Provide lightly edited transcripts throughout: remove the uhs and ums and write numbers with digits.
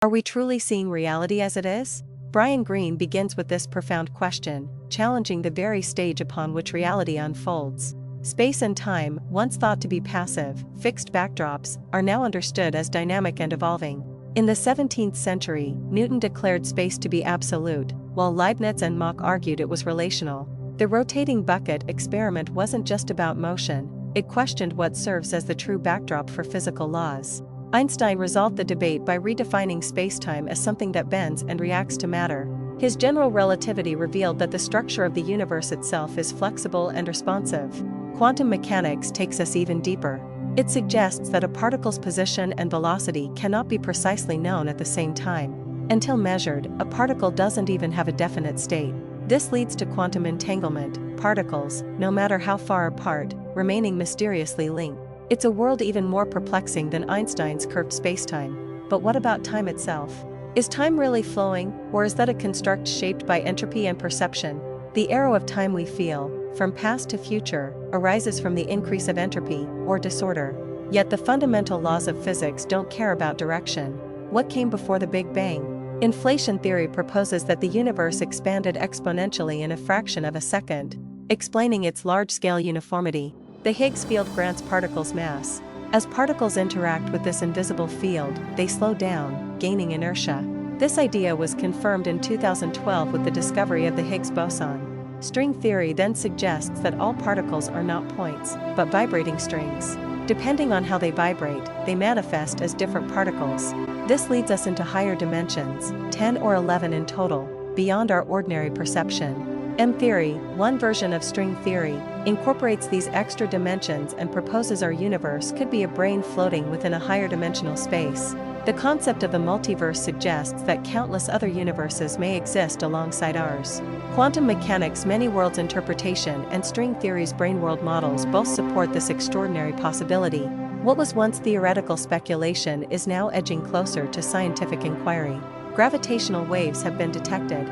Are we truly seeing reality as it is? Greene begins with this profound question, challenging the very stage upon which reality unfolds. Space and time, once thought to be passive, fixed backdrops, are now understood as dynamic and evolving. In the 17th century, Newton declared space to be absolute, while Leibniz and Mach argued it was relational. The rotating bucket experiment wasn't just about motion, it questioned what serves as the true backdrop for physical laws. Einstein resolved the debate by redefining spacetime as something that bends and reacts to matter. His general relativity revealed that the structure of the universe itself is flexible and responsive. Quantum mechanics takes us even deeper. It suggests that a particle's position and velocity cannot be precisely known at the same time. Until measured, a particle doesn't even have a definite state. This leads to quantum entanglement, particles, no matter how far apart, remaining mysteriously linked. It's a world even more perplexing than Einstein's curved spacetime. But what about time itself? Is time really flowing, or is that a construct shaped by entropy and perception? The arrow of time we feel, from past to future, arises from the increase of entropy, or disorder. Yet the fundamental laws of physics don't care about direction. What came before the Big Bang? Inflation theory proposes that the universe expanded exponentially in a fraction of a second, explaining its large-scale uniformity. The Higgs field grants particles mass. As particles interact with this invisible field, they slow down, gaining inertia. This idea was confirmed in 2012 with the discovery of the Higgs boson. String theory then suggests that all particles are not points, but vibrating strings. Depending on how they vibrate, they manifest as different particles. This leads us into higher dimensions, 10 or 11 in total, beyond our ordinary perception. M-theory, one version of string theory, incorporates these extra dimensions and proposes our universe could be a brain floating within a higher dimensional space. The concept of the multiverse suggests that countless other universes may exist alongside ours. Quantum mechanics' many-worlds interpretation and string theory's brain-world models both support this extraordinary possibility. What was once theoretical speculation is now edging closer to scientific inquiry. Gravitational waves have been detected.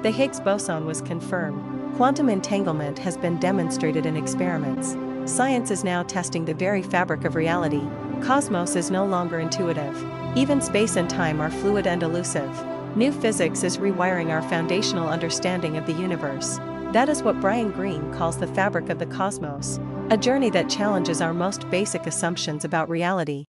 The Higgs boson was confirmed. Quantum entanglement has been demonstrated in experiments. Science is now testing the very fabric of reality. Cosmos is no longer intuitive. Even space and time are fluid and elusive. New physics is rewiring our foundational understanding of the universe. That is what Greene calls the fabric of the cosmos, a journey that challenges our most basic assumptions about reality.